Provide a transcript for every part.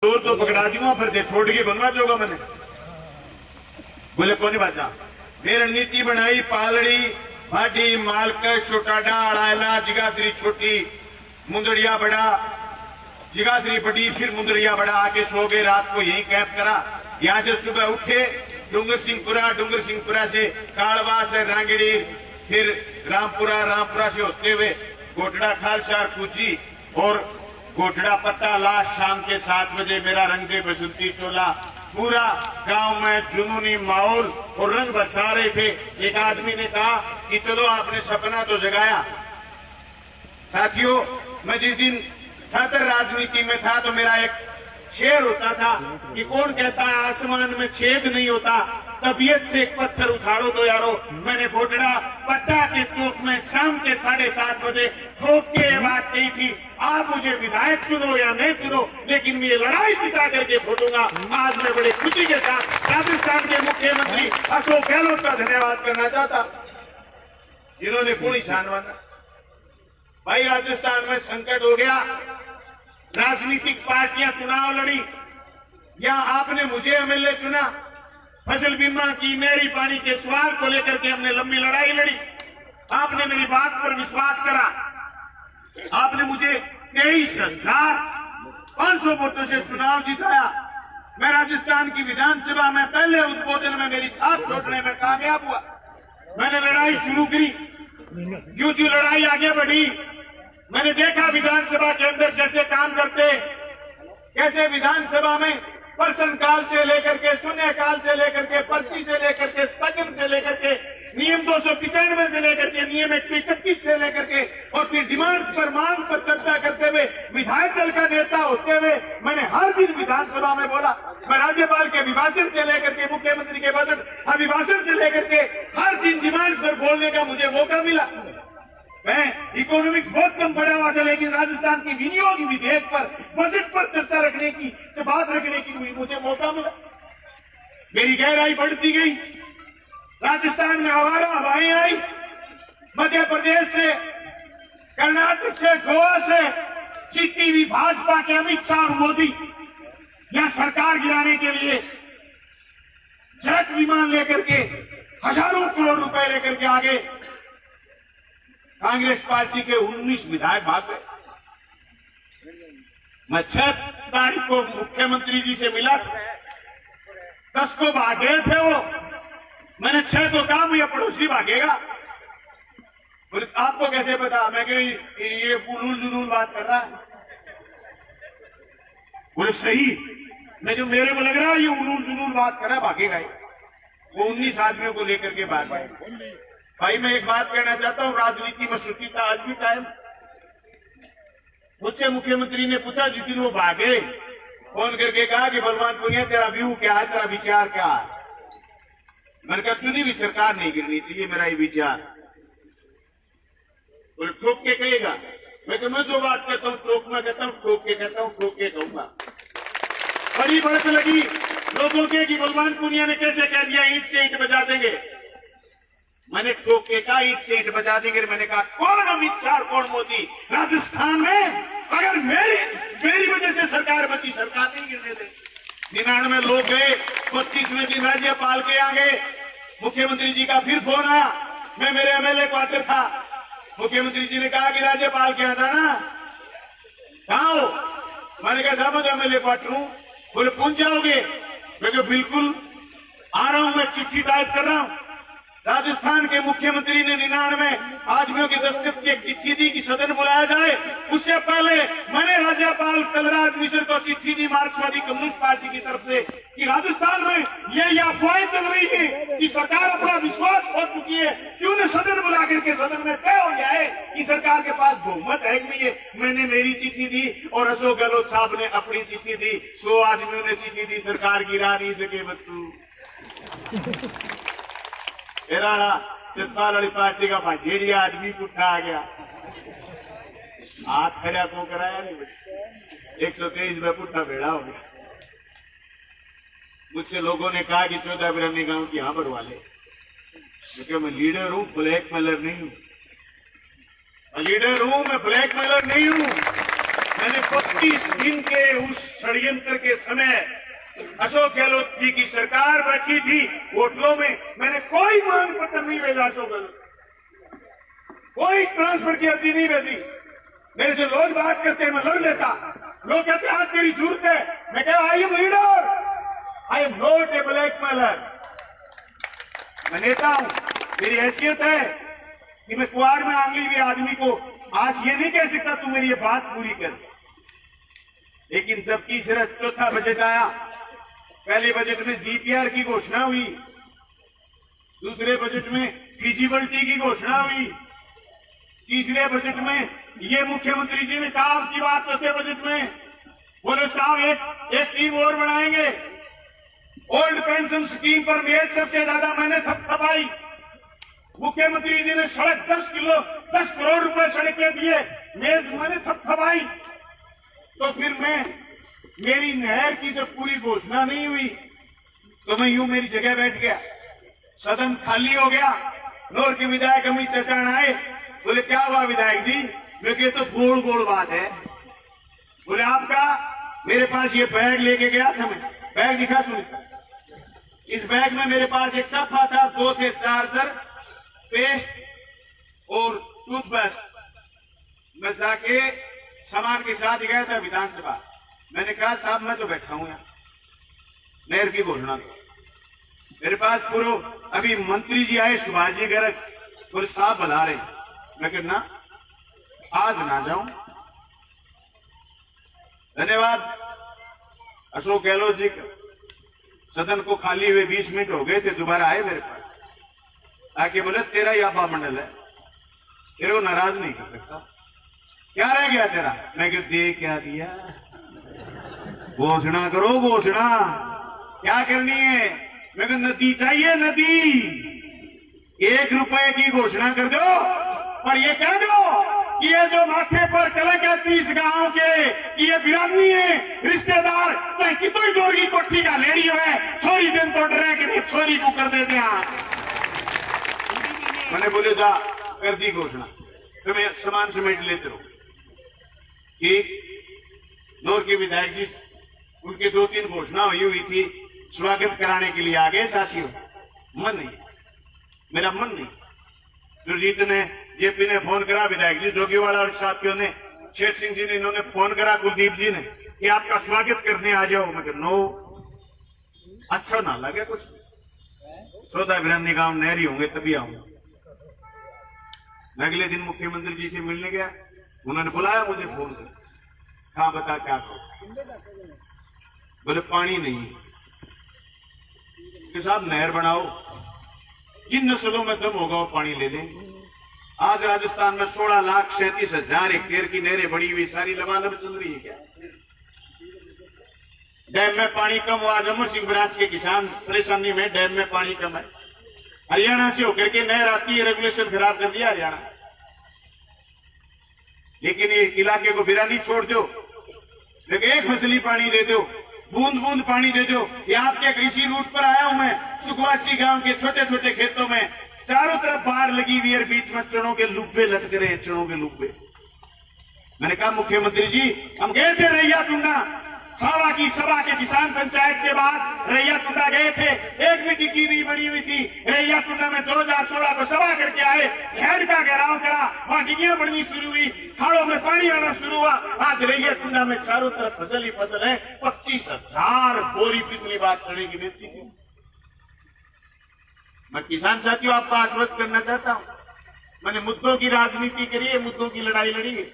दूर तो पकड़ा दूंगा, फिर दे छोड़ के बनवा दूंगा मैंने। बोले कौन बात मैं रणनीति बनाई, पालड़ी भाटी मालकश छोटाडा अड़ायला जिगाश्री छोटी मुंदड़िया बड़ा जिगाश्री बड़ी फिर मुंदड़िया बड़ा आके सो गए। रात को यही कैंप करा। यहाँ से सुबह उठे डूंगर सिंहपुरा से कालवा से रांगड़ी, फिर रामपुरा से होते हुए गोटड़ा खालसार कुची और गोटड़ा पट्टा ला। शाम के 7 बजे मेरा रंग दे बसंती चोला। पूरा गांव में जुनूनी माहौल और रंग बरसा रहे थे। एक आदमी ने कहा कि चलो आपने सपना तो जगाया। साथियों, मैं जिस दिन छात्र राजनीति में था तो मेरा एक शेर होता था कि कौन कहता है आसमान में छेद नहीं होता, तबीयत से एक पत्थर उछाड़ो तो यारो। मैंने गोटड़ा पट्टा के चौक में शाम के 7:30 बजे ठोक के ये बात कही थी, आप मुझे विधायक चुनो या नहीं चुनो, लेकिन मैं ये लड़ाई जिता करके छोड़ूंगा। आज मैं बड़े खुशी के साथ राजस्थान के मुख्यमंत्री अशोक गहलोत का धन्यवाद करना चाहता, जिन्होंने कोई छान माना। भाई राजस्थान में संकट हो गया, राजनीतिक पार्टियां चुनाव लड़ी या आपने मुझे एमएलए चुना। फसल बीमा की मेरी पानी के सवाल को लेकर के हमने लंबी लड़ाई लड़ी। आपने मेरी बात पर विश्वास करा। आपने मुझे 23,500 वोटों से चुनाव जिताया। मैं राजस्थान की विधानसभा में पहले उद्बोधन में मेरी छाप छोड़ने में कामयाब हुआ। मैंने लड़ाई शुरू करी, जो लड़ाई आगे बढ़ी, मैंने देखा विधानसभा के अंदर कैसे काम करते, कैसे विधानसभा में प्रश्न काल से लेकर के शून्य काल से लेकर के पर्ची से लेकर के स्थगन से लेकर के नियम 295 से लेकर के नियम 131 से लेकर के और फिर डिमांड्स पर मांग पर चर्चा करते हुए विधायक दल का नेता होते हुए मैंने हर दिन विधानसभा में बोला। मैं राज्यपाल के अभिभाषण से लेकर के मुख्यमंत्री के बजट अभिभाषण से लेकर के हर दिन डिमांड्स पर बोलने का मुझे मौका मिला। मैं इकोनॉमिक्स बहुत कम पढ़ा हुआ था, लेकिन राजस्थान की विनियोग विधेयक पर बजट पर चर्चा रखने की बात रखने की मुझे मौका मिला। मेरी गहराई बढ़ती गई। राजस्थान में आवारा हवाएं आई, मध्य प्रदेश से, कर्नाटक से, गोवा से जीती हुई भाजपा के अमित शाह और मोदी यहां सरकार गिराने के लिए जेट विमान लेकर के हजारों करोड़ रुपए लेकर के आगे। कांग्रेस पार्टी के 19 विधायक भाग गए। मैं 6 तारीख को मुख्यमंत्री जी से मिला, 10 को भाग गए थे वो। मैंने 6 को कहा मुझे पड़ोसी भागेगा। बोले आपको कैसे पता? मैं कही ये उलूल जुलूल बात कर रहा है। बोले सही, मैं जो मेरे को लग रहा है ये उलूल जुलूल बात कर रहा है, भागेगा। वो 19 आदमियों को लेकर के भाग गए। भाई मैं एक बात कहना चाहता हूं, राजनीति में सुचिता आज भी कायम। मुझसे मुख्यमंत्री ने पूछा जिस दिन वो भागे, फोन करके कहा कि बलवान पुनिया तेरा व्यू क्या है, तेरा विचार क्या है? मैंने कहा चुनी हुई सरकार नहीं गिरनी चाहिए, मेरा ये विचार। बोले ठोक के कहेगा? मैं जो बात कहता हूँ चौक में कहता हूँ, ठोक के कहता हूँ, ठोक के कहूंगा। बड़ी बढ़त लगी लोगों के कि बलवान पुनिया ने कैसे कह दिया ईंट से ईंट बजा देंगे। मैंने ठोक के कहा ईंट से ईंट बजा देंगे। मैंने कहा कौन अमित शाह, कौन मोदी? राजस्थान में अगर मेरी वजह से सरकार बची, सरकार नहीं गिरने दे। 99 लोग गए, 25वें दिन राज्यपाल के आ गए। मुख्यमंत्री जी का फिर फोन आया। मैं मेरे एमएलए क्वार्टर था। मुख्यमंत्री जी ने कहा कि राज्यपाल के यहाँ जाना, कहाँ हो? मैंने कहा था मैं एमएलए क्वार्टर हूं। बोले पहुंच जाओगे? मैं कहा बिल्कुल आ रहा हूं, मैं चिट्ठी टाइप कर रहा हूं। राजस्थान के मुख्यमंत्री ने 99 आदमियों के दस्तखत की एक चिट्ठी दी कि सदन बुलाया जाए। उससे पहले मैंने राज्यपाल कलराज मिश्र को चिट्ठी दी मार्क्सवादी कम्युनिस्ट पार्टी की तरफ से कि राजस्थान में ये अफवाहें चल रही है कि सरकार अपना विश्वास खो चुकी है, क्यों न सदन बुला करके सदन में तय हो जाए कि सरकार के पास बहुमत है कि नहीं है। मैंने मेरी चिट्ठी दी और अशोक गहलोत साहब ने अपनी चिट्ठी दी। 100 आदमियों ने चिट्ठी दी, सरकार गिरा नहीं सके बच्चू। सतपाल वाली पार्टी का भाजेड़िया आदमी पुट्ठा आ गया, हाथ खड़ा को कराया नहीं। 123 में पुट्ठा भेड़ा हो गया। मुझसे लोगों ने कहा कि 14 बिरानी गांव की यहाँ बढ़वा ले, क्योंकि मैं लीडर हूं, ब्लैकमेलर नहीं हूं। मैं लीडर हूं, मैं ब्लैकमेलर नहीं हूं। मैंने 25 दिन के उस षड्यंत्र के समय अशोक गहलोत जी की सरकार बैठी थी, होटलों में मैंने कोई मांग पत्र नहीं भेजा अशोक गहलोत, कोई ट्रांसफर की अर्जी नहीं भेजी। मेरे से लोग बात करते हैं, मैं लड़ देता। लोग कहते हैं आज तेरी जरूरत है, मैं कह I am leader, I am not a blackmailer. मैं नेता हूं, मेरी हैसियत है कि मैं कुआड़ में आंगली हुए आदमी को आज ये नहीं कह सकता तू मेरी ये बात पूरी कर। लेकिन जब तीसरा चौथा बजट आया, पहले बजट में डीपीआर की घोषणा हुई, दूसरे बजट में फिजिबिलिटी की घोषणा हुई, तीसरे बजट में ये मुख्यमंत्री जी ने कहा की बात चौथे बजट में बोले साहब एक टीम और बनाएंगे। ओल्ड पेंशन स्कीम पर मेज सबसे ज्यादा मैंने थपथपाई। मुख्यमंत्री जी ने सड़क 10 करोड़ रुपए सड़क के दिए, मेज मैंने थपथपाई। तो फिर मेरी नहर की जब पूरी घोषणा नहीं हुई तो मैं यूं मेरी जगह बैठ गया, सदन खाली हो गया। नौर के विधायक अमित चचान आए, बोले क्या हुआ विधायक जी? मैं कहे तो गोल गोल बात है। बोले आपका? मेरे पास ये बैग लेके गया था, मैं बैग दिखा सुन, इस बैग में मेरे पास एक सफा था, 2 थे चार्जर, पेस्ट और टूथब्रश। मैं जाके सामान के साथ गया था विधानसभा। मैंने कहा साहब मैं तो बैठा हूं यहाँ, नहर की घोषणा मेरे पास पूरा, अभी मंत्री जी आए सुभाष जी गर्ग, पूरे साहब बुला रहे। मैं कहना आज ना जाऊं। धन्यवाद अशोक गहलोत जी का। सदन को खाली हुए 20 मिनट हो गए थे, दोबारा आए मेरे पास आके बोले तेरा ही आभा मंडल है, तेरे को नाराज नहीं कर सकता, क्या रह गया तेरा? मैं क्यों दे क्या दिया, घोषणा करो घोषणा, क्या करनी है? मैं कहा नदी चाहिए, नदी 1 रुपए की घोषणा कर दो, पर ये कह दो कि ये जो माथे पर कलंक है 30 गांवों के, कि ये बिरादनी है, रिश्तेदार चाहे कितनी जोर की कोठी का लेडी है, छोरी दिन तो डरे कि नहीं छोरी को कर देते हैं। मैंने बोले जा कर दी घोषणा, सामान समेट लेते रहो। ठीक, नौर के विधायक जी उनके 2-3 घोषणा हुई थी, स्वागत कराने के लिए आ गए साथियों। मन नहीं, मेरा मन नहीं। सुरजीत ने, जेपी ने फोन करा, विधायक जी जोगीवाड़ा और साथियों ने, शेर सिंह जी ने, इन्होंने फोन करा कुलदीप जी ने कि आपका स्वागत करने आ जाओ। मैं कहा नो, अच्छा ना लगे कुछ, सौदा बिरानी गांव नहरी होंगे तभी आऊंगा। अगले दिन मुख्यमंत्री जी से मिलने गया, उन्होंने बुलाया मुझे फोन कर, हाँ बता क्या करो? बोले पानी नहीं कि साहब नहर बनाओ, जिन नस्लों में दम होगा वो पानी ले लेंगे। आज राजस्थान में 16,37,000 हेक्टेयर की नहरें बड़ी हुई, सारी लबालब चल रही है क्या? डैम में पानी कम हुआ, अमर सिंह ब्रांच के किसान परेशानी में, डैम में पानी कम है। हरियाणा से होकर के नहर आती है, रेगुलेशन खराब कर दिया हरियाणा। लेकिन ये इलाके को बिरानी छोड़ दो, लेकिन एक फसली पानी दे दो, बूंद बूंद पानी दे दो। ये आपके कृषि रूट पर आया हूं मैं, सुखवासी गांव के छोटे छोटे खेतों में चारों तरफ बाढ़ लगी हुई है, बीच में चनों के लुब्बे लटक रहे हैं, चनों के लुब्बे। मैंने कहा मुख्यमंत्री जी हम गए थे रैया टुंडा, सावा की सभा के किसान पंचायत के बाद रैया टुंडा गए थे, एक भी टिक्की नहीं बनी हुई थी। रैया टुंडा में 2016 को सभा करके आए, नहर का घेराव करा, वहां डिग्गियां बढ़नी शुरू हुई, खाड़ों में पानी आना शुरू हुआ। आज रैया टुंडा में चारों तरफ फसल ही फसल है। 25,000 बोरी पिछली बात चढ़े की बेचती थी। मैं किसान साथियों आपको आश्वस्त करना चाहता हूं, मैंने मुद्दों की राजनीति करी है, मुद्दों की लड़ाई लड़ी है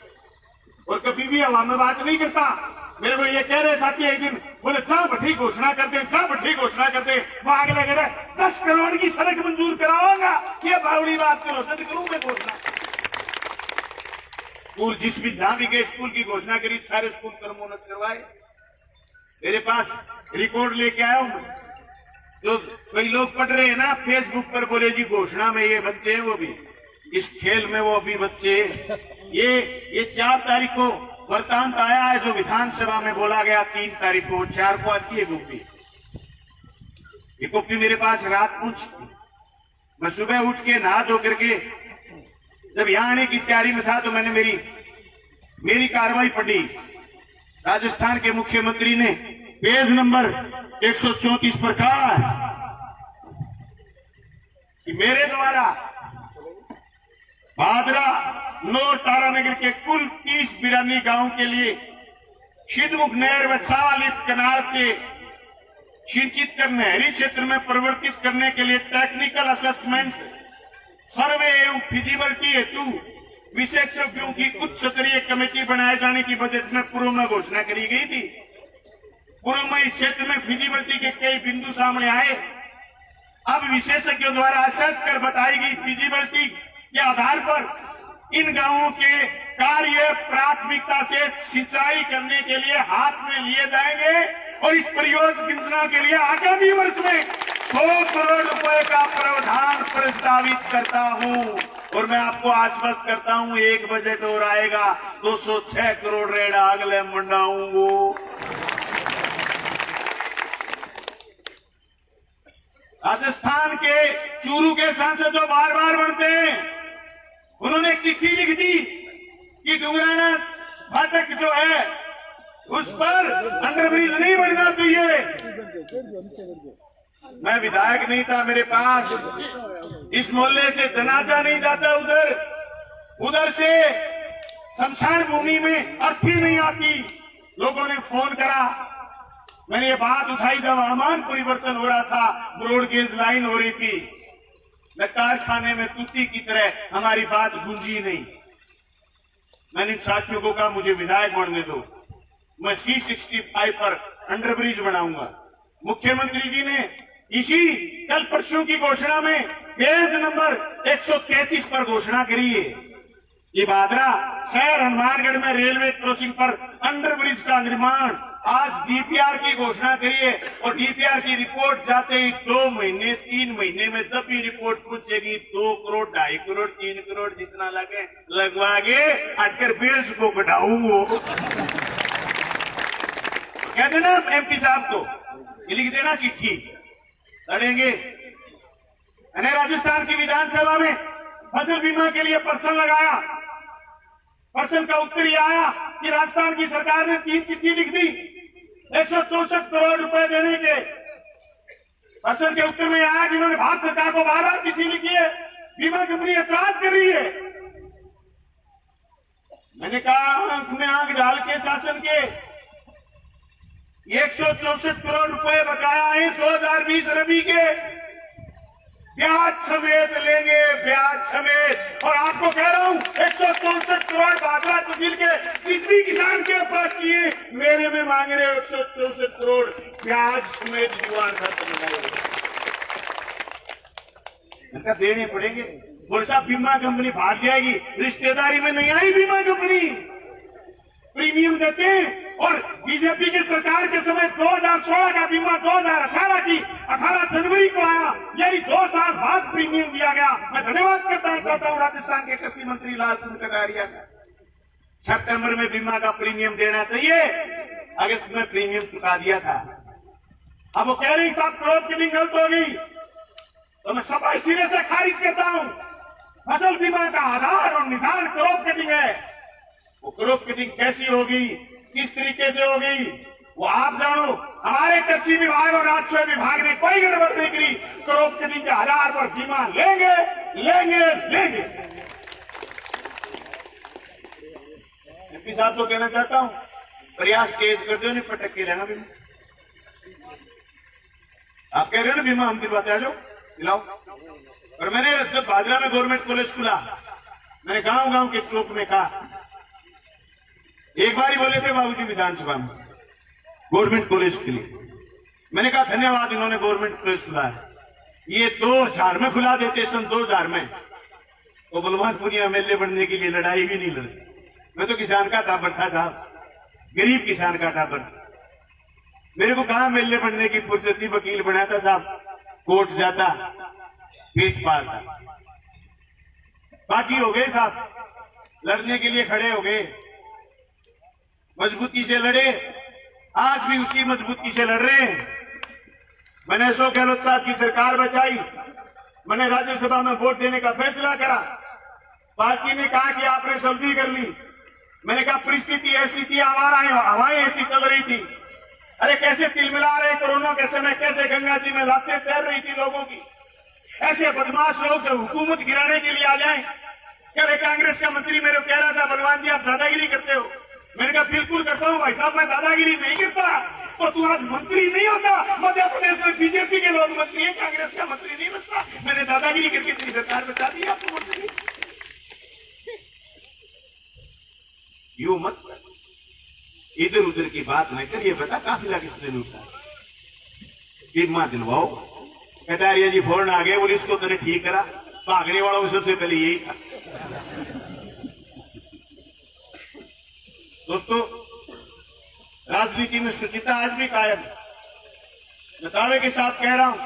और कभी भी हवा में बात नहीं करता। मेरे को ये कह रहे साथी एक दिन, बोले जहां बढ़ी घोषणा करते हैं, जहां बढ़ी घोषणा करते हैं, वहां अगले कह रहे 10 करोड़ की सड़क मंजूर कराऊंगा, ये बावड़ी बात करो, जल्द करूंगा घोषणा। स्कूल जिस भी जहां भी गए स्कूल की घोषणा करी, सारे स्कूल क्रमोन्नत करवाए। मेरे पास रिकॉर्ड लेके आया हूं। जो कई लोग पढ़ रहे हैं ना फेसबुक पर, बोले जी घोषणा में ये बच्चे हैं, वो भी इस खेल में वो भी बच्चे। ये 4 तारीख को वृत्तांत आया है जो विधानसभा में बोला गया, 3 तारीख को, 4 को आती है कॉपी। ये कॉपी मेरे पास रात पहुंची। मैं सुबह उठ के नहा धो करके जब यहां आने की तैयारी में था तो मैंने मेरी कार्रवाई पढ़ी। राजस्थान के मुख्यमंत्री ने पेज नंबर 134 पर कहा है कि मेरे द्वारा भादरा नौर तारानगर के कुल 30 बिरानी गांव के लिए सिद्धमुख नहर व सावालिफ्ट कनाल से सिंचित कर नहरी क्षेत्र में परिवर्तित करने के लिए टेक्निकल असेसमेंट सर्वे एवं फिजिबिलिटी हेतु विशेषज्ञों की उच्च स्तरीय कमेटी बनाए जाने की बजट में पूर्व में घोषणा करी गई थी। पूर्व में इस क्षेत्र में फिजिबिलिटी के कई बिंदु सामने आए। अब विशेषज्ञों द्वारा असेस कर बताई गई फिजिबिलिटी के आधार पर इन गांवों के कार्य प्राथमिकता से सिंचाई करने के लिए हाथ में लिए जाएंगे और इस परियोजना के लिए आगामी वर्ष में 100 करोड़ रुपए का प्रावधान प्रस्तावित करता हूं और मैं आपको आश्वस्त करता हूं एक बजट और आएगा 206 करोड़ रेड अगले मंडाऊंगो। राजस्थान के चूरू के सांसद जो बार बार बनते हैं, उन्होंने एक चिट्ठी लिख दी कि डुंगराना फाटक जो है उस पर अंडरब्रिज नहीं बनना चाहिए। मैं विधायक नहीं था, मेरे पास इस मोहल्ले से जनाजा नहीं जाता, उधर से शमशान भूमि में अर्थी नहीं आती। लोगों ने फोन करा, मैंने ये बात उठाई जब हवामान परिवर्तन हो रहा था, ब्रॉडगेज लाइन हो रही थी, मैं कारखाने में तूती की तरह हमारी बात गूंजी नहीं। मैंने साथियों को कहा मुझे विधायक बनने दो, मैं C65 पर अंडरब्रिज बनाऊंगा। मुख्यमंत्री जी ने इसी कल परसों की घोषणा में पेज नंबर 133 पर घोषणा करी है। ये भादरा शहर हनुमानगढ़ में रेलवे क्रॉसिंग पर अंडरब्रिज का निर्माण आज डीपीआर की घोषणा करी है और डीपीआर की रिपोर्ट जाते ही 2 महीने 3 महीने में जब भी रिपोर्ट पूछेगी 2 करोड़ 2.5 करोड़ 3 करोड़ जितना लगे लगवा के अटकर बिल्स को बढ़ाऊंगो। कह देना एमपी साहब को, ये लिख देना चिट्ठी, लड़ेंगे। मैंने राजस्थान की विधानसभा में फसल बीमा के लिए पर्सन लगाया, पर्सन का उत्तर ये आया कि राजस्थान की सरकार ने 3 चिट्ठी लिख दी 164 करोड़ रुपए देने के। पर्सन के उत्तर में आया कि उन्होंने भारत सरकार को बार-बार चिट्ठी लिखी है, बीमा कंपनी ऐतराज कर रही है। मैंने कहा आंख में आंख डाल के शासन के 164 करोड़ रुपए बकाया है 2020 रबी के, ब्याज समेत लेंगे, ब्याज समेत। और आपको कह रहा हूं 164 करोड़ भादरा तहसील के किस भी किसान के ऊपर किए, मेरे में मांग रहे 164 करोड़ ब्याज समेत दीवार खत्म इनका देने पड़ेंगे। बोल साहब बीमा कंपनी भाग जाएगी, रिश्तेदारी में नहीं आई बीमा कंपनी, प्रीमियम देते हैं। और बीजेपी की सरकार के समय 2016 का बीमा 2018 की 18 जनवरी को आया, यानी 2 साल बाद प्रीमियम दिया गया। मैं धन्यवाद करता हूं राजस्थान के कृषि मंत्री लालचंद कटारिया का। सितंबर में बीमा का प्रीमियम देना चाहिए, अगस्त में प्रीमियम चुका दिया था। अब वो कह रही साहब क्रॉप कटिंग गलत हो गई, तो मैं सफाई सिरे से खारिज करता हूं। फसल बीमा का आधार और निदान क्रॉप कटिंग है। वो क्रॉप कटिंग कैसी होगी, किस तरीके से होगी, वो आप जानो। हमारे कृषि विभाग और राजस्व विभाग ने कोई गड़बड़ नहीं करी। क्रॉप कटिंग के आधार पर बीमा लेंगे लेंगे लेंगे। एमपी साहब को कहना चाहता हूं, प्रयास तेज कर दो, नहीं पटक के रहना बीमा। आप कह रहे हो ना बीमा हम दिलवाते, आ जाओ दिलाओ। और मैंने जब भादरा में गवर्नमेंट कॉलेज खुला, मैंने गांव गांव के चौक में कहा, एक बार ही बोले थे बाबूजी विधानसभा में गवर्नमेंट कॉलेज के लिए। मैंने कहा धन्यवाद इन्होंने गवर्नमेंट कॉलेज खुला है। ये 2000 में खुला देते, सन 2000 में, तो बलवानपुर एमएलए बनने के लिए लड़ाई भी नहीं लड़ी। मैं तो किसान का टाबर था साहब, गरीब किसान का टाबर। मेरे को कहा एमएलए बनने की फुर्सत थी, वकील बना था साहब, कोर्ट जाता, पेट पालता। बाकी हो गए साहब, लड़ने के लिए खड़े हो गए, मजबूती से लड़े, आज भी उसी मजबूती से लड़ रहे हैं। मैंने अशोक गहलोत साहब की सरकार बचाई, मैंने राज्यसभा में वोट देने का फैसला करा। पार्टी ने कहा कि आपने जल्दी कर ली, मैंने कहा परिस्थिति ऐसी थी, हवाएं ऐसी चल रही थी। अरे कैसे तिलमिला रहे कोरोना के समय, कैसे गंगा जी में लाशें तैर रही थी लोगों की। ऐसे बदमाश लोग जो हुकूमत गिराने के लिए आ जाएं। कल कांग्रेस का मंत्री मेरे को कह रहा था, बलवान जी आप दादागिरी करते हो। मैंने कहा बिल्कुल करता हूं भाई साहब, मैं दादागिरी नहीं करता। तो तू आज मंत्री नहीं होता, मध्य प्रदेश में बीजेपी के लोग मंत्री है, कांग्रेस का मंत्री नहीं बनता। मैंने दादागिरी करके तेरी सरकार बचा दी आपको मंत्री। यू मत कर, इधर उधर की बात नहीं कर, ये बता काफिला किसने लूटा। बीमा दिलवाओ। कटारिया जी फोन आ गए, पुलिस को तने ठीक करा। भागने वालों में सबसे पहले यही था। दोस्तों, राजनीति में शुचिता आज भी कायम है। दावे के साथ कह रहा हूं,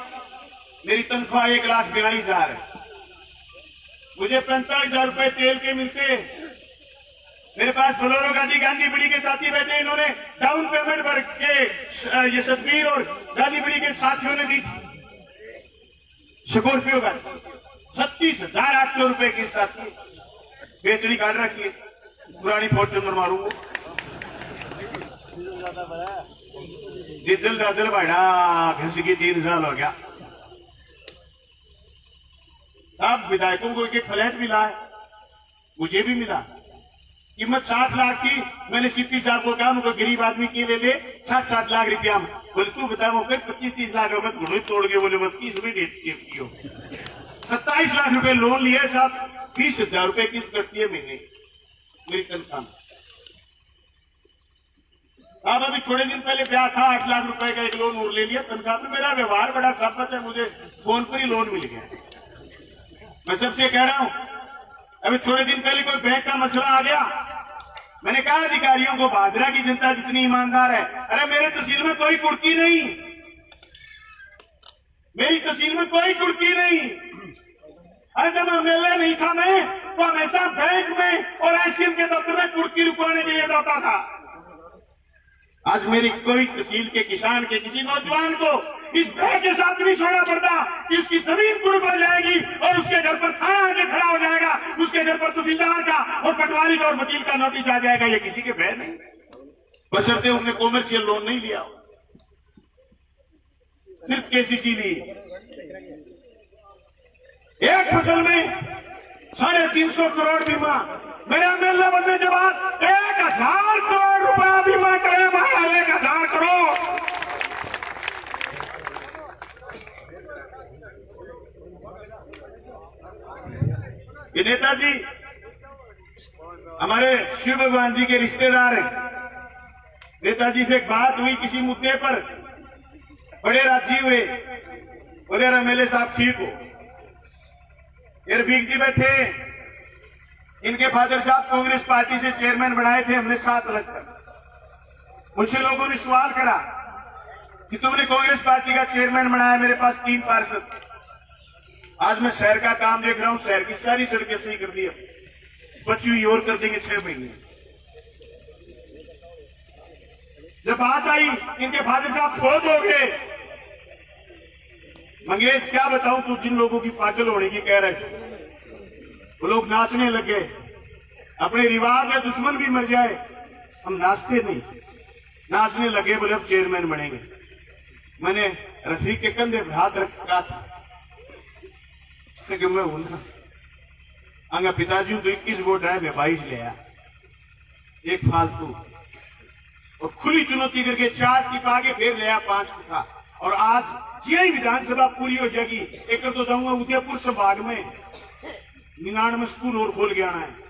मेरी तनख्वाह 1,42,000 है। मुझे 45,000 रुपए तेल के मिलते हैं। मेरे पास बोलेरो गाड़ी गांधी बड़ी के साथी बैठे, इन्होंने डाउन पेमेंट भर के ये सतबीर और गांधी बड़ी के साथियों ने दी थी। स्कॉर्पियो गाड़ी 36,800 रुपए किस्त आती है। बेचनी काट रखी है, पुरानी फॉर्च्यूनर मारूंगा। डीजल डाजल बढ़ा घस की 3 साल हो गया। सब विधायकों को एक फ्लैट मिला है, मुझे भी मिला। कीमत 60 लाख की। मैंने सीपी साहब को कहा, मुझे गरीब आदमी के ले 60 लाख रुपया में। बोले तू बता, वो 25-30 लाख मत घुड़े तोड़ के बोले मत 30 में देती हो। 27 लाख रुपए लोन लिया साहब, 20,000 रुपए किस्त कटती है महीने मेरी तनख्वाह में। अब अभी थोड़े दिन पहले ब्याह था, 8 लाख रुपए का एक लोन और ले लिया तनख्वाह में। मेरा व्यवहार बड़ा साबित है, मुझे फोन पर ही लोन मिल गया। मैं सबसे कह रहा हूं, अभी थोड़े दिन पहले कोई बैंक का मसला आ गया। मैंने कहा अधिकारियों को, भादरा की जनता जितनी ईमानदार है। अरे मेरे तहसील में कोई कुर्की नहीं, मेरी तहसील में कोई कुर्की नहीं। अरे जब एमएलए नहीं था मैं, तो हमेशा बैंक में और एसडीएम के दफ्तर में कुर्की रुकवाने के लिए जाता था। आज मेरी कोई तहसील के किसान के किसी नौजवान को इस भय के साथ नहीं छोड़ना पड़ता कि उसकी जमीन कुड़ पड़ जाएगी और उसके घर पर थाना आके खड़ा हो जाएगा, उसके घर पर तहसीलदार का और पटवारी का और वकील का नोटिस आ जाएगा। ये किसी के भय नहीं, बशर्ते उसने कॉमर्शियल लोन नहीं लिया, सिर्फ केसीसी ली। एक फसल में 350 करोड़ बीमा। मेरा एमएलए बनने के बाद 1,000 करोड़ रुपया बीमा क्लेम आया। 1,000 करोड़। ये नेताजी हमारे शिव भगवान जी के रिश्तेदार हैं। नेताजी से एक बात हुई किसी मुद्दे पर, बड़े राजी हुए। बोले एमएलए साहब ठीक हो। एरबीक जी बैठे, इनके फादर साहब कांग्रेस पार्टी से चेयरमैन बनाए थे हमने साथ रखकर। मुझसे लोगों ने सवाल करा कि तुमने कांग्रेस पार्टी का चेयरमैन बनाया। मेरे पास 3 पार्षद। आज मैं शहर का काम देख रहा हूं, शहर की सारी सड़कें सही कर दी, बची हुई और कर देंगे 6 महीने। जब बात आई इनके फादर साहब फोत हो गए। मंगेश क्या बताऊं, तू जिन लोगों की पागल होने की कह रहे, वो लोग नाचने लगे। अपने रिवाज है दुश्मन भी मर जाए, हम नाचते नहीं। नाचने लगे, बोले अब चेयरमैन बनेंगे। मैंने रफीक के कंधे पर हाथ रखा था कि मैं हूं ना। आगे पिताजी तो 21 वोट आए, मैं 22 ले आया। एक फालतू और खुली चुनौती करके 4 टिप आगे फिर ले आया, 5 था। और आज यही विधानसभा पूरी हो जाएगी। एक तो जाऊंगा उदयपुर संभाग में 99 स्कूल और खोल के आना है।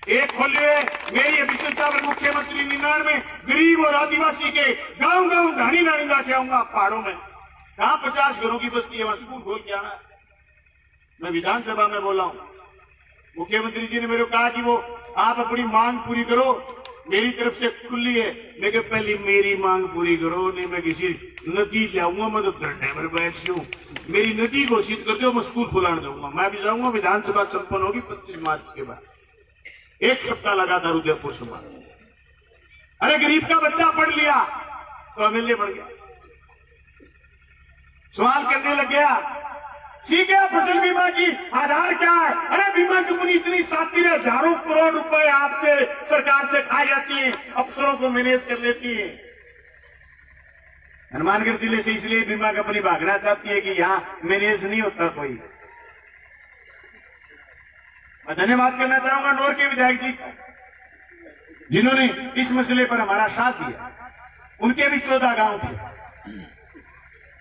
एक खोलिए मेरी अभिषेकता पर मुख्यमंत्री 99 गरीब और आदिवासी के गांव गांव ढाणी ढाणी जाके आऊंगा पहाड़ों में। कहां 50 घरों की बस्ती है, वहां स्कूल खोल के आना है। मैं विधानसभा में बोला हूं, मुख्यमंत्री जी ने मेरे को कहा कि वो आप अपनी मांग पूरी करो, मेरी तरफ से खुली है। मैं कहा पहले मेरी मांग पूरी करो, नहीं मैं किसी नदी जाऊंगा, मैं तो ड्राइवर बैठ हूं। मेरी नदी घोषित कर दो, मैं स्कूल खुलाने दूंगा। मैं भी जाऊंगा, विधानसभा संपन्न होगी 25 मार्च के बाद। 1 सप्ताह लगातार उदयपुर संभाल। अरे गरीब का बच्चा पढ़ लिया तो एमएलए बढ़ गया। सवाल करने लग गया, सीखे फसल बीमा की आधार क्या है? अरे बीमा कंपनी इतनी सातिर है, हजारों करोड़ रुपए आपसे सरकार से खा जाती है, अफसरों को मैनेज कर लेती है। हनुमानगढ़ जिले से इसलिए बीमा कंपनी भागना चाहती है कि यहां मैनेज नहीं होता कोई। मैं धन्यवाद करना चाहूंगा नौर के विधायक जी का, जिन्होंने इस मसले पर हमारा साथ दिया। उनके भी 14 गांव थे।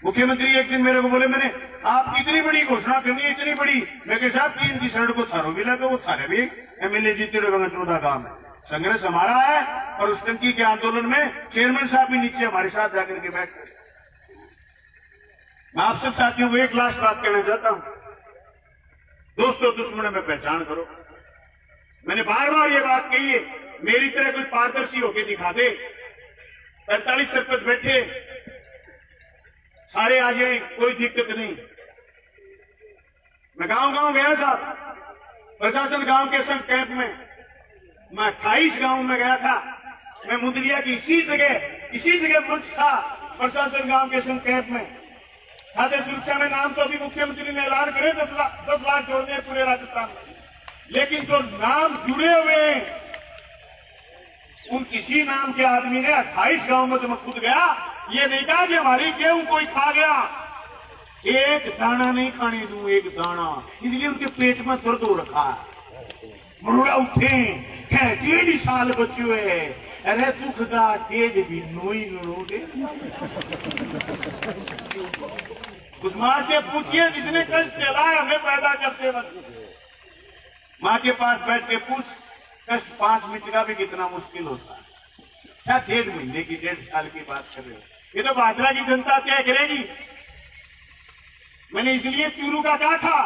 मुख्यमंत्री एक दिन मेरे को बोले, मैंने आपकी इतनी बड़ी घोषणा करनी है, इतनी बड़ी। मैं कहा साहब की इनकी सड़क को थारो भी लगे, वो थारे भी एमएलए जीते 14 गांव में। संघर्ष हमारा है और उस टंकी के आंदोलन में चेयरमैन साहब भी नीचे हमारे साथ जाकर के बैठ। मैं आप सब साथियों को एक लास्ट बात कहना चाहता हूं, दोस्तों दुश्मनों में पहचान करो। मैंने बार बार ये बात कही है, मेरी तरह कोई पारदर्शी होके दिखा दे। 45 सरपंच बैठे, सारे आ जाए, कोई दिक्कत नहीं। मैं गांव गांव गया साहब, प्रशासन गांव के संघ कैंप में मैं 28 गांव में गया था। मैं मुंदरिया की इसी जगह मंच था प्रशासन गांव के संघ कैंप में। खाद्य सुरक्षा में नाम तो अभी मुख्यमंत्री ने ऐलान करे 10 लाख जोड़ने हैं पूरे राजस्थान में, लेकिन जो नाम जुड़े हुए हैं उन किसी नाम के आदमी ने 28 गांव में तो मैं खुद गया, ये नहीं कहा कि हमारी गेहूं कोई खा गया। एक दाना नहीं खाने दूं, एक दाना, इसलिए उनके पेट में दर्द हो रखा है। मुरुड़ा उठे 1.5 साल बच्चे हुए, अरे दुख का 1.5 भी नोई नोड़े। उस मां से पूछिए जिसने कष्ट दिलाया हमें पैदा करते वक्त। मां के पास बैठ के पूछ, कष्ट 5 मिनट का भी कितना मुश्किल होता है, क्या 1.5 महीने की 1.5 साल की बात कर रहे हो? ये तो भाजपा की जनता क्या करेगी। मैंने इसलिए चूरू का कहा था,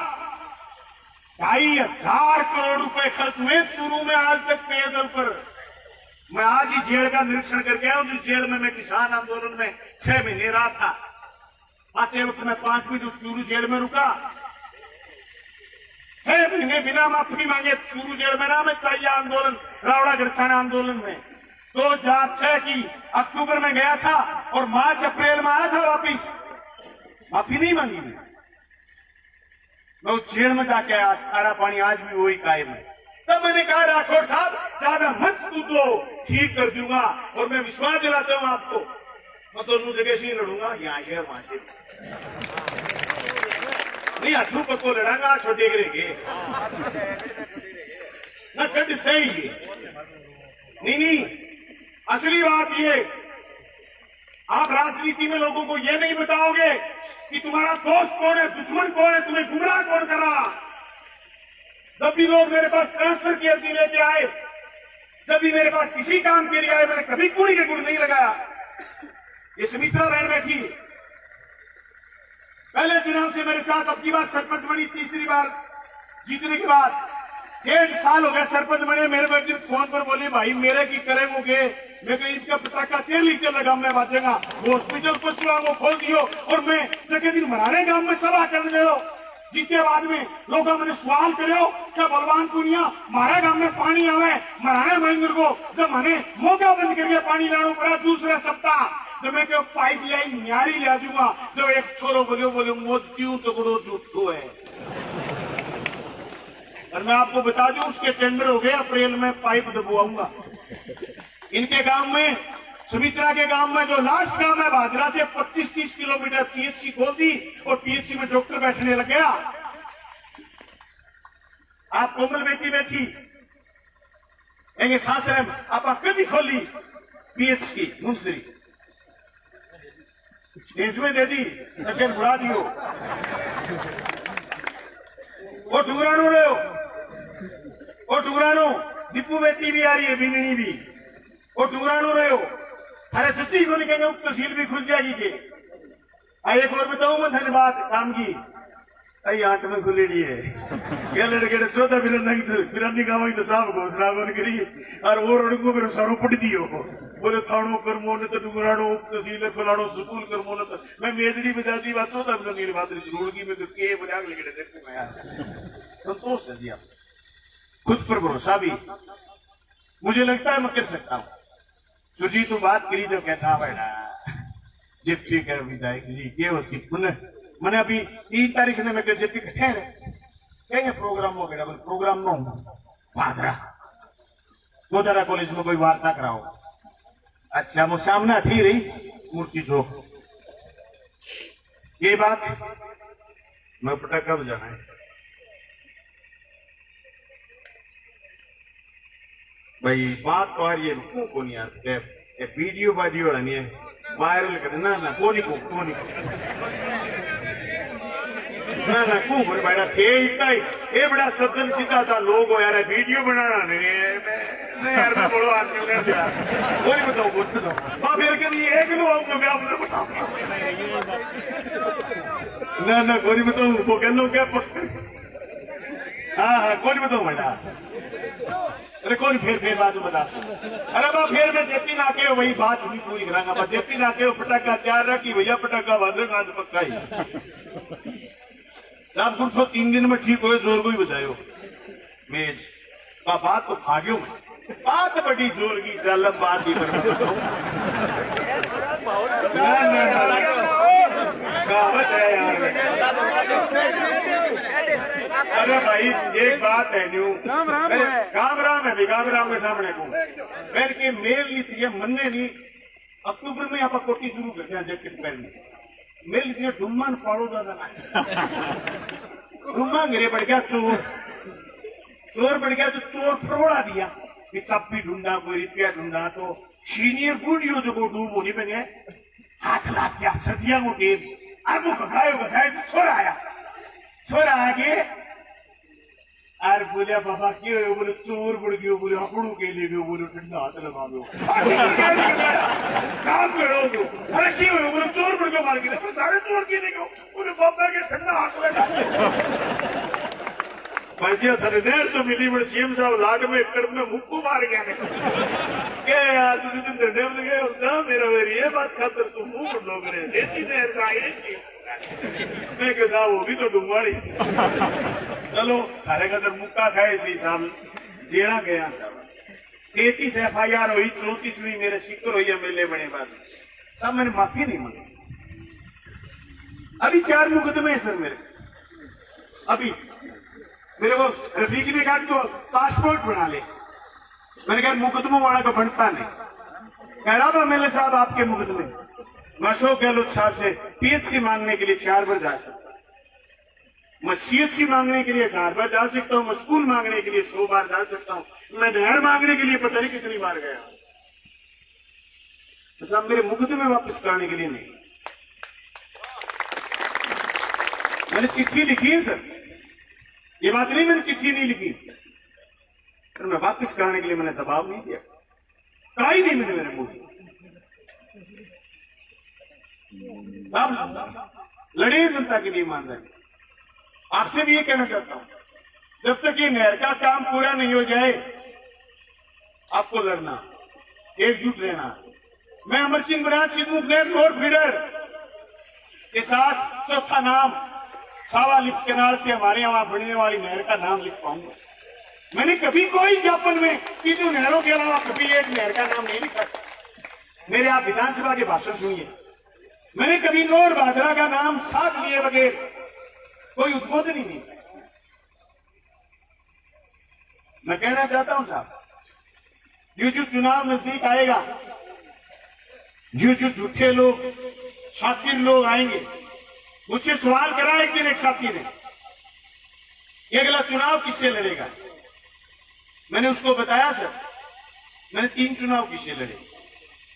2,500 करोड़ रुपए खर्च हुए चूरू में आज तक पेयजल पर। मैं आज ही जेल का निरीक्षण करके आया हूं, जिस जेल में मैं किसान आंदोलन में 6 महीने रहा था। आते वक्त मैं 5 मिनट चूरू जेल में रुका, 6 महीने बिना माफी मांगे चूरू जेल में रहा मैं। चाहिए आंदोलन, रावड़ा गढ़छाना आंदोलन में 2006 की अक्टूबर में गया था और मार्च अप्रैल में आया था वापिस, माफी नहीं मांगी मैं उस जेल में जाके आया। आज खारा पानी आज भी वही कायम है। तब मैंने कहा राठौड़ साहब ज्यादा मत कूदो, ठीक कर दूंगा। और मैं विश्वास दिलाता हूं आपको, मैं दोनों जगह से ही लड़ूंगा, यहाँ से वहां से नहीं। हाथों पक्को लड़ांगा, छोटे करेंगे ना, कद सही है। नहीं, असली बात ये, आप राजनीति में लोगों को ये नहीं बताओगे कि तुम्हारा दोस्त कौन है, दुश्मन कौन है, तुम्हें गुमराह कौन कर रहा। जब भी लोग मेरे पास ट्रांसफर की अर्जी लेके आए, जब भी मेरे पास किसी काम के लिए आए, मैंने कभी कूड़ी के गुड़ नहीं लगाया। ये सुमित्रा बहन बैठी, पहले चुनाव से मेरे साथ, अब की बार सरपंच बनी, तीसरी बार जीतने के बाद 1.5 साल हो गया सरपंच बने। मेरे को एक दिन फोन पर बोली, भाई मेरे की करेंगे। मैं कहीं इनका पटाखा 3 लीटर लगा में बाजेगा, वो हॉस्पिटल को सुलांगो खोल दियो और मैं जगह दिन मराने गांव में सभा करने दो। जिसके बाद में लोग मैंने सवाल करो क्या बलवान पुनिया मारे गांव में पानी आवे, मराने महेंद्र को जब मैंने मौका बंद करके पानी लाना पड़ा। दूसरे सप्ताह जब मैं पाइप लाइन न्यारी ला दूंगा, जो एक छोरो बोलो मोती टुकड़ो झूठो है। और मैं आपको बता दूं, उसके टेंडर हो गए, अप्रैल में पाइप दबवाऊंगा। इनके गांव में, सुमित्रा के गांव में जो लास्ट गांव है भादरा से 25-30 किलोमीटर, पीएचसी खोल दी और पीएचसी में डॉक्टर बैठने लग गया। आप कोमल बेटी बैठी एंगे सासरे में, आप कभी खोली पीएचसी मुंसरी देश में दे दी, सकें बुरा दियो। वो डुगरानो रहो, वो डुगरानो दीपू बेटी भी आ रही है, बीननी भी, वो डुगरानो रहो। अरे सच्ची को निकलेंगे, उप तहसील भी खुल जाएगी के। एक और बताऊं मैं धन्यवाद काम की, आई 8 में खुलेड़ी है क्या लड़के 14 बिरानी गाँव तो साहब घोषणा बन करी और वो रड़को मेरे सारों पट दियो, बोले थानो कर्मो ने तो डुगरानो उप तहसील फलानो स्कूल कर्मो ने तो मैं मेजड़ी बजा दी बात 14 बिरानी बात रोड़गी में के बजा लगे देखो मैं यार संतोष है जी। आप खुद पर भरोसा भी मुझे लगता है मैं कर सकता हूं। सुरजीत तो बात करी जो कहता बेटा जिप्टी कर विधायक जी के उसी पुनः मैंने अभी 3 तारीख ने मैं जेपी कथे कहीं प्रोग्राम हो गया प्रोग्राम में हूं भादरा गोदारा कॉलेज में कोई वार्ता कराओ। अच्छा वो सामने थी रही मूर्ति जो ये बात मैं पता कब जाना है भाई बात तो आ रही है को नहीं यार वीडियो वाला नहीं है वायरल कर ना को नहीं ना को बड़ा थे इतना ही ये बड़ा सज्जन सीधा था लोग हो यार वीडियो बनाना नहीं यार मैं बोलो आदमी वो नहीं बताओ हाँ फिर कभी एक लो आपको मैं आपसे बताऊंगा ना को नहीं बताऊँ वो कह लो क्या हाँ को नहीं बताऊँ बेटा अरे कौन फिर बात बता अरे बा फिर मैं जेपी ना के वही बात भी पूरी करांगा जेपी ना के पटाखा तैयार रखी भैया पटाखा बांधेगा तो पक्का ही साहब कुछ तो 3 दिन में ठीक हो जोर को ही बजायो मेज बात तो भाग्यो में बात बड़ी जोर की चल बात ही कहावत है यार। अरे भाई एक बात है न्यू काम राम है काम राम के सामने को पैर के मेल ली थी मन्ने नहीं अक्टूबर में आप कोटी शुरू करते हैं जैकेट पहनने मेल ली थी डुम्मान पाड़ो ज्यादा ना डुम्मा गिरे बढ़ गया चोर बढ़ गया तो चोर फरोड़ा दिया कि चप्पी ढूंढा कोई रुपया ढूंढा तो सीनियर बूढ़ियों जो को डूब होने पे गए हाथ लाग गया सर्दियां को टेप अब वो गधाए तो छोरा आगे और बोले बाबा क्यों बोले चोर बुड़ गयो बोले अपड़ू के लिए गयो बोले ठंडा हाथ लगा गयो काम करो अरे क्यों बोले चोर बुड़ गयो मार के सारे चोर के लिए बोले बाबा के ठंडा हाथ लगा भैया थारे नहर तो मिली बड़े सीएम साहब लाड में एकड़ में मुक्को मार गया क्या यार तुझे दिन डंडे में गए और मेरा मेरी ये बात खातर तू मुंह पर लोग रहे देती देर का ये मैं के साहब वो भी तो डूंगाड़ी चलो थारे का तो मुक्का खाए सी साहब जेड़ा गया साहब 33 FIR हुई 34वीं मेरे शिक्र हुई एमएलए बने बाद साहब मैंने माफी नहीं मांगी अभी 4 मुकदमे सर मेरे अभी मेरे को रफीक ने कहा कि तो पासपोर्ट बना ले मैंने कहा मुकदमों वाला तो बनता नहीं कह रहा एमएलए साहब आपके मुकदमे मैं अशोक गहलोत साहब से PHC मांगने के लिए 4 बार जा सकता हूं मैं CHC मांगने के लिए 4 बार जा सकता हूं मैं स्कूल मांगने के लिए 100 बार जा सकता हूं मैं नहर मांगने के लिए पता नहीं कितनी बार गया तो साहब मेरे मुकदमे वापस कराने के लिए नहीं मैंने चिट्ठी लिखी है सर ये बात नहीं मैंने चिट्ठी नहीं लिखी पर मैं वापस कराने के लिए मैंने दबाव नहीं दिया कहा ही नहीं मैंने मेरे मुंह से सब लड़े जनता के लिए ईमानदारी आपसे भी ये कहना चाहता हूं जब तक ये नहर का काम पूरा नहीं हो जाए आपको लड़ना एकजुट रहना मैं अमर सिंह बराज सिद्धमुख नहर कोर फीडर के साथ चौथा नाम सावा लिफ्ट केनाल से हमारे यहां बनने वाली नहर का नाम लिख पाऊंगा मैंने कभी कोई ज्ञापन में तीनों नहरों के अलावा कभी एक नहर का नाम नहीं लिखा मेरे आप विधानसभा के भाषण सुनिए मैंने कभी नौर भादरा का नाम साथ लिए बगैर कोई उद्बोधन ही नहीं मैं कहना चाहता हूं साहब जो चुनाव नजदीक आएगा जो झूठे लोग शातिर लोग आएंगे मुझसे सवाल करा एक दिन एक साथी ने ये अगला चुनाव किससे लड़ेगा मैंने उसको बताया सर मैंने 3 चुनाव किससे लड़े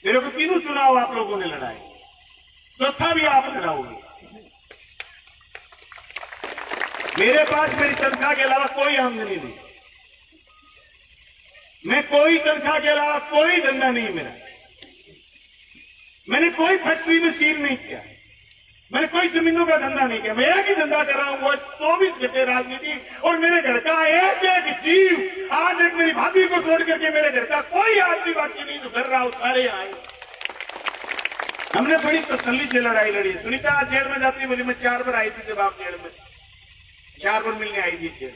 मेरे को तीनों चुनाव आप लोगों ने लड़ाए चौथा भी आप लड़ाओगे मेरे पास मेरी तनख्वाह के अलावा कोई आमदनी नहीं मैं कोई तनख्वाह के अलावा कोई धंधा नहीं मेरा मैंने कोई फैक्ट्री में सील नहीं किया मैंने कोई जमीनों का धंधा नहीं किया मैं एक ही धंधा कर रहा हूं वो 24 घंटे राजनीति और मेरे घर का एक एक जीव आज एक मेरी भाभी को छोड़ करके मेरे घर का कोई आदमी बाकी नहीं जो कर रहा हूं सारे आए हमने बड़ी तसल्ली से लड़ाई लड़ी सुनीता आज जेल में जाती बोली मैं 4 बार आई थी जब आप जेल में 4 बार मिलने आई थी जेल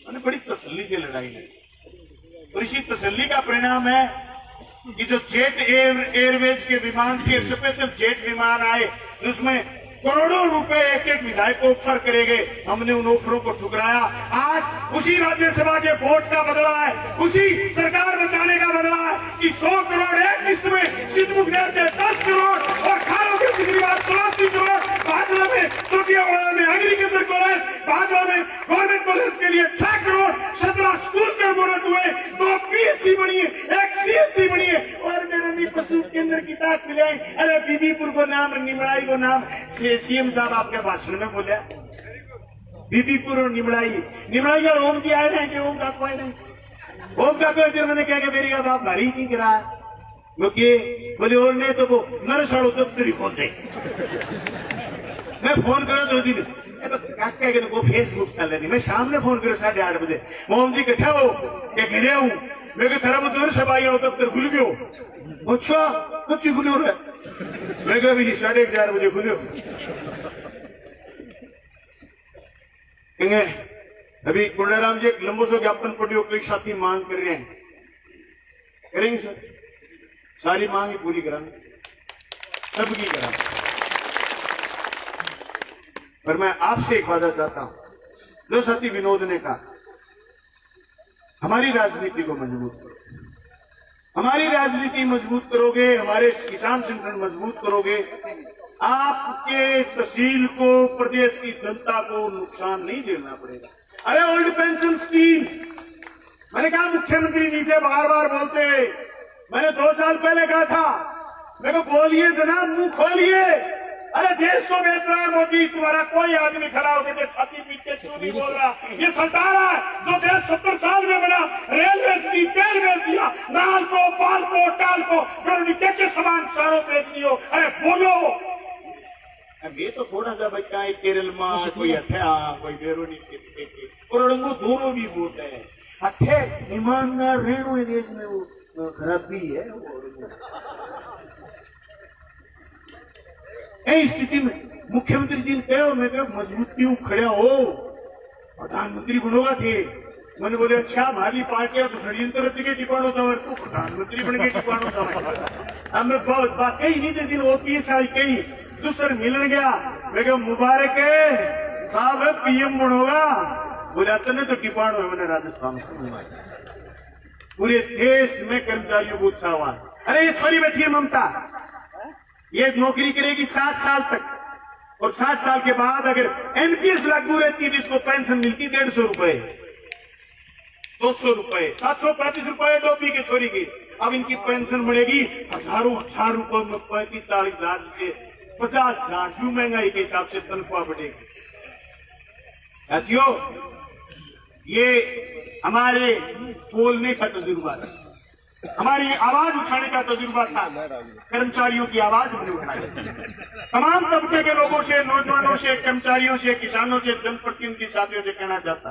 मैंने बड़ी तसल्ली से लड़ाई लड़ी और इसी तसल्ली का परिणाम है कि जो जेट एयरवेज के विमान के स्पेशल जेट विमान आए जिसमें करोड़ों रुपए एक एक विधायक को ऑफर करेंगे, हमने उन ऑफरों को ठुकराया। आज उसी राज्यसभा के वोट का बदला है, उसी सरकार बचाने का बदला है कि 100 करोड़ एक किस्त में सिद्ध मुखबिर के 10 करोड़ और खानों की पिछली बार 83 करोड़, भाजपा में टोटियावाड़ा में एग्रीकल्चर कॉलेज, भाजपा में गवर्नमेंट कॉलेज के लिए 6 करोड़, 17 स्कूल के मुहूर्त हुए, 2 पीएचसी बनी है, 1 सीएचसी बनी है और मेरे नहीं पशु केंद्र की ताक मिले। अरे बीबीपुर को नाम, निमड़ाई को नाम सीएम साहब आपके भाषण में बोले, बीबीपुर और निमड़ाई और ओम जी आए हैं कि ओम का कोई नहीं, ओम का कोई दिन मैंने क्या कि मेरी का बाप भारी नहीं गिरा क्योंकि बोले और नहीं तो वो नर साड़ो दफ्तर ही खोल दे। मैं फोन करो तो दिन को फेसबुक कर लेनी, मैं शाम ने फोन करो 8:30 बजे, ओम जी कट्ठा हो क्या गिरे हूं, मैं खरा वो सब आई दफ्तर खुल गयो। अच्छा कच्ची खुलो रहा, मैं कहा भी 4:30 बजे खुले कहेंगे। अभी कोडाराम जी एक लंबो सो ज्ञापन पढ़ियो, कई साथी मांग कर रहे हैं, करेंगे सर, सारी मांग पूरी कराएंगे, सबकी कराएंगे। पर मैं आपसे एक वादा चाहता हूं, जो साथी विनोद ने कहा, हमारी राजनीति को मजबूत करो, हमारी राजनीति मजबूत करोगे, हमारे किसान संगठन मजबूत करोगे, आपके तहसील को, प्रदेश की जनता को नुकसान नहीं झेलना पड़ेगा। अरे ओल्ड पेंशन स्कीम, मैंने कहा मुख्यमंत्री जी से बार बार बोलते, मैंने 2 साल पहले कहा था, मेरे को बोलिए जनाब, मुंह खोलिए। अरे देश को बेच रहा है मोदी, तुम्हारा कोई आदमी खड़ा होकर छाती पीट के क्यों नहीं बोल रहा? ये सरकार है जो देश 70 साल में बना, रेल बेच दी, तेल बेच दिया, नाल को, पाल को, टाल को, के सामान सारों बेच दियो। अरे बोलो, ये तो थोड़ा सा बच्चा है, केरल में कोई हठा, कोई बेरोनी और दोनों भी बोलते हैं, हठे ईमानदार रहना है देश में, वो खराबी है। इस स्थिति में मुख्यमंत्री जी ने कहा, मैं कहा मजबूती खड़ा हो, प्रधानमंत्री बनोगा थे। मैंने बोले अच्छा हमारी पार्टी तो षड्यंत्र रच के टिप्पण होता है, तो प्रधानमंत्री बन के टिप्पण होता है। अब मैं बहुत बात कही नहीं थे दिन ओपीएस आई कही दूसरे मिलने गया, मैं कहा मुबारक है साहब, पीएम बनोगा। बोले तने तो टिप्पण हुए, मैंने राजस्थान से पूरे देश में कर्मचारियों को उत्साह हुआ। अरे ये छोरी बैठी है ममता, ये नौकरी करेगी 60 साल तक और 60 साल के बाद अगर एनपीएस लागू रहती है तो इसको पेंशन मिलती 150 रुपए, 200 रुपए, 735 रुपए डोबी के छोरी की। अब इनकी पेंशन बढ़ेगी हजारों हजार रुपए में, 35-40 हजार से 50 हजार, जो महंगाई के हिसाब से तनख्वाह बढ़ेगी। साथियों, ये हमारे बोलने का तजुर्बा था, हमारी आवाज उठाने का तजुर्बा था, कर्मचारियों की आवाज हमने उठाई। तमाम तबके के लोगों से, नौजवानों से, कर्मचारियों से, किसानों से, जनप्रतिनिधि साथियों से कहना चाहता